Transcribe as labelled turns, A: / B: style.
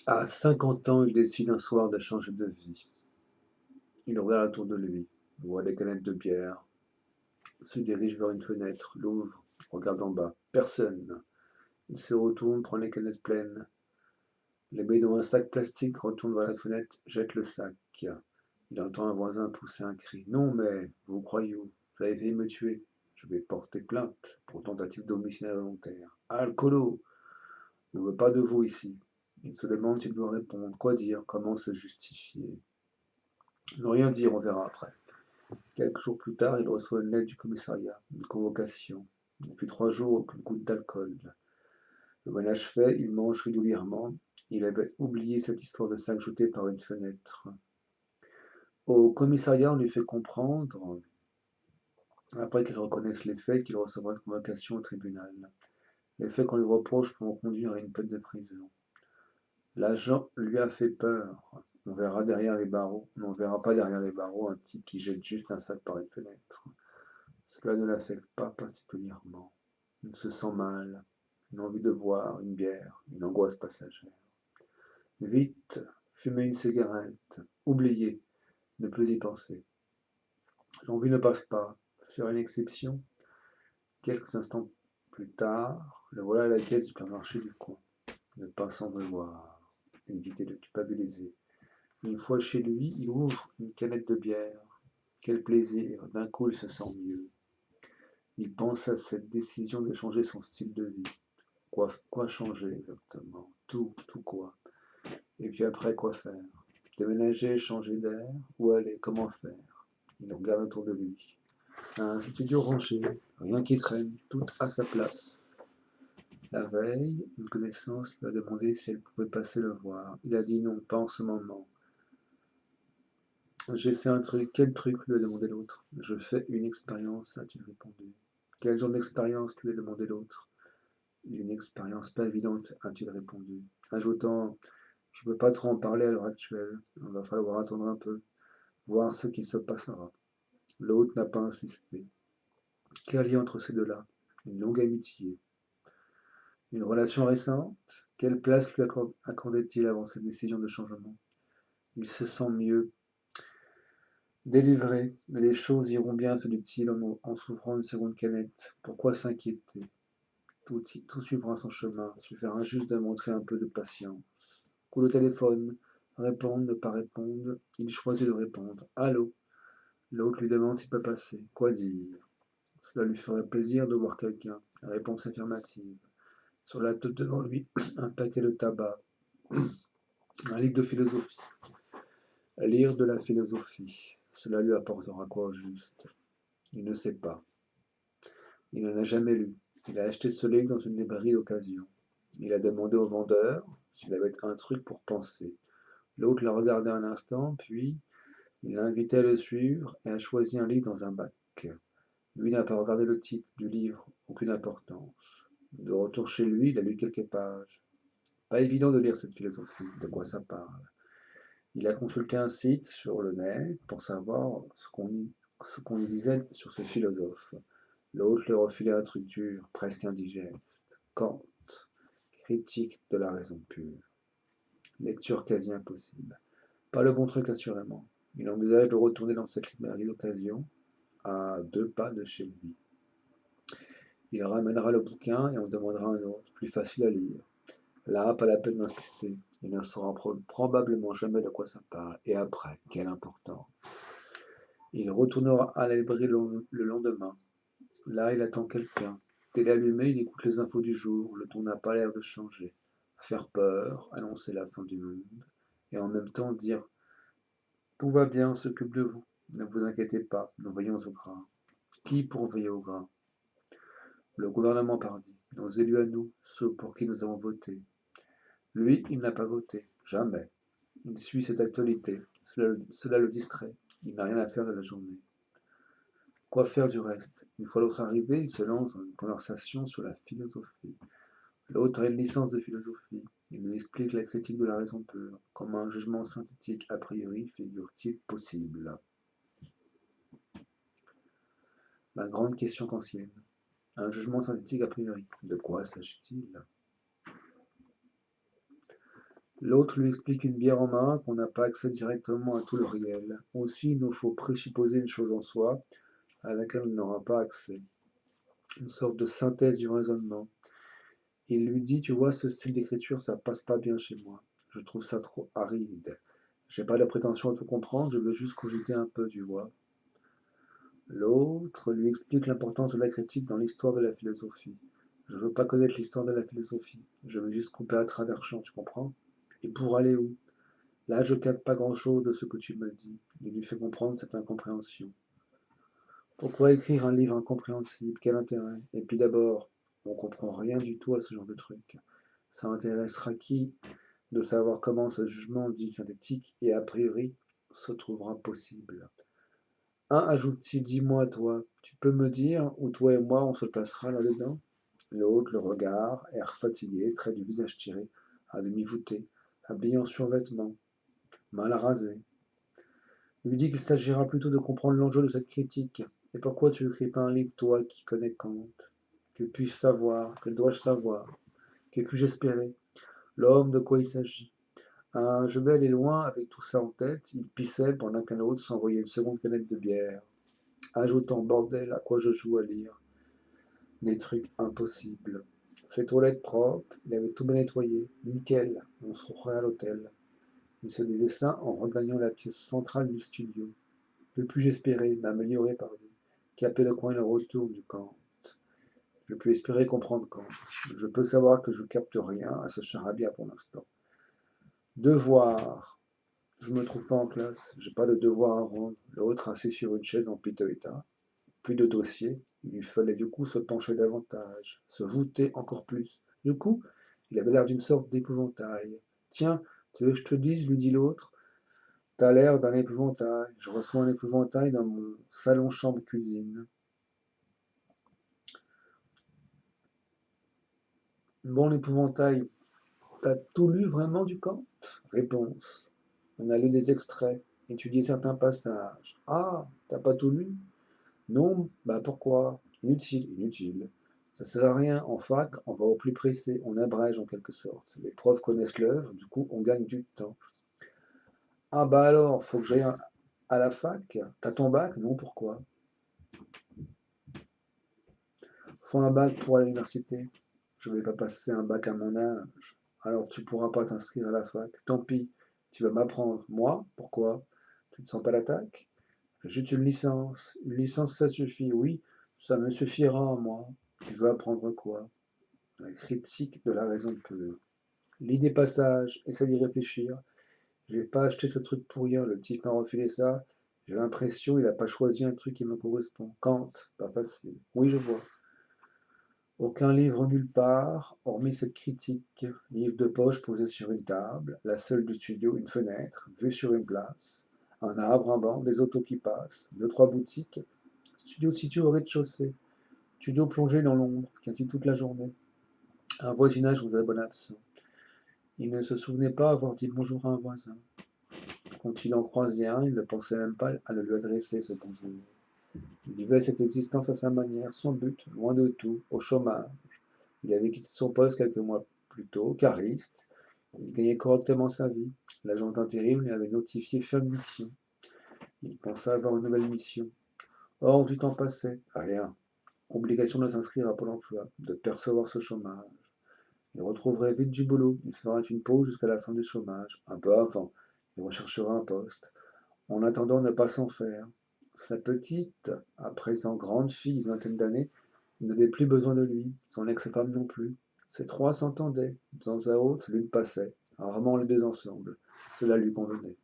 A: À 50 ans, il décide un soir de changer de vie. Il regarde autour de lui, voit des canettes de bière, se dirige vers une fenêtre, l'ouvre, regarde en bas. Personne. Il se retourne, prend les canettes pleines, les met dans un sac plastique, retourne vers la fenêtre, jette le sac. Il entend un voisin pousser un cri. Non, mais vous croyez où? Vous avez failli me tuer. Je vais porter plainte pour tentative d'homicide involontaire. Alcoolo! On ne veut pas de vous ici. Il se demande s'il doit répondre. Quoi dire? Comment se justifier? Ne rien dire, on verra après. Quelques jours plus tard, il reçoit une lettre du commissariat, une convocation. Depuis 3 jours, aucune goutte d'alcool. Le ménage fait, il mange régulièrement. Il avait oublié cette histoire de sac jeté par une fenêtre. Au commissariat, on lui fait comprendre, après qu'il reconnaisse les faits, qu'il recevra une convocation au tribunal. Les faits qu'on lui reproche pourront conduire à une peine de prison. L'agent lui a fait peur. On verra derrière les barreaux. On ne verra pas derrière les barreaux un type qui jette juste un sac par une fenêtre. Cela ne l'affecte pas particulièrement. Il se sent mal, une envie de boire une bière, une angoisse passagère. Vite, fumer une cigarette, oublier, ne plus y penser. L'envie ne passe pas. Faire une exception. Quelques instants plus tard, le voilà à la caisse du supermarché du coin. Ne pas s'en vouloir. Éviter de culpabiliser. Une fois chez lui, il ouvre une canette de bière. Quel plaisir, d'un coup il se sent mieux. Il pense à cette décision de changer son style de vie. Quoi changer exactement? Tout quoi? Et puis après, quoi faire? Déménager, changer d'air? Où aller? Comment faire? Il regarde autour de lui. Un studio rangé, rien qui traîne, tout à sa place. La veille, une connaissance lui a demandé si elle pouvait passer le voir. Il a dit non, pas en ce moment. J'essaie un truc. Quel truc lui a demandé l'autre. Je fais une expérience, a-t-il répondu. Quel genre d'expérience lui a demandé l'autre. Une expérience pas évidente, a-t-il répondu, ajoutant je ne peux pas trop en parler à l'heure actuelle, il va falloir attendre un peu, voir ce qui se passera. L'autre n'a pas insisté. Quel lien entre ces deux-là? Une longue amitié. Une relation récente? Quelle place lui accordait-il avant cette décision de changement? Il se sent mieux, délivré, mais les choses iront bien, se dit-il en s'ouvrant une seconde canette. Pourquoi s'inquiéter? Tout suivra son chemin, il suffira juste de montrer un peu de patience. Coup de téléphone, répondre, ne pas répondre, il choisit de répondre. Allô? L'autre lui demande s'il peut passer. Quoi dire? Cela lui ferait plaisir de voir quelqu'un. Réponse affirmative. Sur la table devant lui, un paquet de tabac, un livre de philosophie. Lire de la philosophie. Cela lui apportera quoi au juste? Il ne sait pas. Il n'en a jamais lu. Il a acheté ce livre dans une librairie d'occasion. Il a demandé au vendeur s'il avait un truc pour penser. L'autre l'a regardé un instant, puis il l'a invité à le suivre et a choisi un livre dans un bac. Lui n'a pas regardé le titre du livre, aucune importance. De retour chez lui, il a lu quelques pages. Pas évident de lire cette philosophie, de quoi ça parle. Il a consulté un site sur le net pour savoir ce qu'on y disait sur ce philosophe. L'autre lui refilait un truc dur, presque indigeste. Kant, critique de la raison pure. Lecture quasi impossible. Pas le bon truc assurément. Il envisage de retourner dans cette librairie d'occasion, à 2 pas de chez lui. Il ramènera le bouquin et en demandera un autre, plus facile à lire. Là, pas la peine d'insister. Il ne saura probablement jamais de quoi ça parle. Et après, quelle importance. Il retournera à la librairie le lendemain. Là, il attend quelqu'un. Télé allumée, il écoute les infos du jour. Le ton n'a pas l'air de changer. Faire peur, annoncer la fin du monde. Et en même temps dire tout va bien, on s'occupe de vous. Ne vous inquiétez pas, nous veillons au gras. Qui pour veiller au gras? Le gouvernement pardi, nos élus à nous, ceux pour qui nous avons voté. Lui, il n'a pas voté, jamais. Il suit cette actualité, cela le distrait, il n'a rien à faire de la journée. Quoi faire du reste? Une fois l'autre arrivé, il se lance dans une conversation sur la philosophie. L'autre a une licence de philosophie. Il lui explique la critique de la raison pure. Comment un jugement synthétique a priori figure-t-il possible? La grande question kantienne. Un jugement synthétique a priori. De quoi s'agit-il? L'autre lui explique une bière en main qu'on n'a pas accès directement à tout le réel. Aussi, il nous faut présupposer une chose en soi à laquelle on n'aura pas accès. Une sorte de synthèse du raisonnement. Il lui dit, tu vois, ce style d'écriture, ça passe pas bien chez moi. Je trouve ça trop aride. J'ai pas la prétention à tout comprendre, je veux juste cogiter un peu, tu vois. L'autre lui explique l'importance de la critique dans l'histoire de la philosophie. Je veux pas connaître l'histoire de la philosophie. Je veux juste couper à travers champ, tu comprends? Et pour aller où? Là, je capte pas grand-chose de ce que tu me dis. Il lui fait comprendre cette incompréhension. Pourquoi écrire un livre incompréhensible? Quel intérêt? Et puis d'abord, on comprend rien du tout à ce genre de truc. Ça intéressera qui de savoir comment ce jugement dit synthétique et a priori se trouvera possible. Ajoute-t-il, dis-moi toi, tu peux me dire où toi et moi on se placera là-dedans? L'autre le regarde, air fatigué, trait du visage tiré, à demi voûté, habillé en survêtement, mal rasé. Il lui dit qu'il s'agira plutôt de comprendre l'enjeu de cette critique. Et pourquoi tu n'écris pas un livre, toi, qui connais Kant? Que puis-je savoir? Que dois-je savoir? Que puis-je espérer? L'homme, de quoi il s'agit? Je vais aller loin avec tout ça en tête. Il pissait pendant qu'un autre s'envoyait une seconde canette de bière. Ajoutant, bordel, à quoi je joue à lire? Des trucs impossibles. Ses toilettes propres, il avait tout bien nettoyé. Nickel, on se retrouverait à l'hôtel. Il se disait ça en regagnant la pièce centrale du studio. Que puis-je espérer? M'améliorer, pardon. Caper le coin et le retour du Kant. Je peux espérer comprendre Kant. Je peux savoir que je capte rien à ce charabia pour l'instant. Devoir. Je me trouve pas en classe. J'ai pas de devoir à rendre. L'autre assis sur une chaise en piteux état. Plus de dossier. Il lui fallait du coup se pencher davantage, se voûter encore plus. Du coup, il avait l'air d'une sorte d'épouvantail. Tiens, tu veux que je te dise, lui dit l'autre, t'as l'air d'un épouvantail. Je reçois un épouvantail dans mon salon-chambre-cuisine. Bon, l'épouvantail, t'as tout lu vraiment du Kant? Réponse. On a lu des extraits, étudié certains passages. Ah, t'as pas tout lu? Non, bah pourquoi? Inutile, inutile. Ça sert à rien. En fac, on va au plus pressé, on abrège en quelque sorte. Les profs connaissent l'œuvre, du coup, on gagne du temps. Ah bah alors, faut que j'aille à la fac? T'as ton bac? Non, pourquoi? Faut un bac pour aller à l'université. Je vais pas passer un bac à mon âge. Alors tu pourras pas t'inscrire à la fac. Tant pis, tu vas m'apprendre. Moi? Pourquoi? Tu ne sens pas l'attaque? J'ai juste une licence. Une licence, ça suffit. Oui, ça me suffira, moi. Tu veux apprendre quoi? La critique de la raison pure. Lis des passages, essaie d'y réfléchir. Je vais pas acheter ce truc pour rien. Le type m'a refilé ça. J'ai l'impression qu'il n'a pas choisi un truc qui me correspond. Kant, pas facile. Oui, je vois. Aucun livre nulle part, hormis cette critique. Livre de poche posé sur une table, la seule du studio, une fenêtre, vue sur une place, un arbre, un banc, des autos qui passent, deux, trois boutiques. Studio situé au rez-de-chaussée. Studio plongé dans l'ombre, quasi toute la journée. Un voisinage vous abonne absent. Il ne se souvenait pas avoir dit bonjour à un voisin. Quand il en croisait un, il ne pensait même pas à le lui adresser ce bonjour. Il vivait cette existence à sa manière, sans but, loin de tout, au chômage. Il avait quitté son poste quelques mois plus tôt, cariste. Il gagnait correctement sa vie. L'agence d'intérim lui avait notifié fin de mission. Il pensait avoir une nouvelle mission. Or, du temps passait. Rien. Obligation de s'inscrire à Pôle emploi, de percevoir ce chômage. Il retrouverait vite du boulot. Il ferait une pause jusqu'à la fin du chômage. Un peu avant. Il recherchera un poste. En attendant, ne pas s'en faire. Sa petite, à présent grande fille d'une vingtaine d'années, n'avait plus besoin de lui, son ex-femme non plus. Ces trois s'entendaient, de temps à autre, l'une passait, rarement les deux ensemble. Cela lui convenait.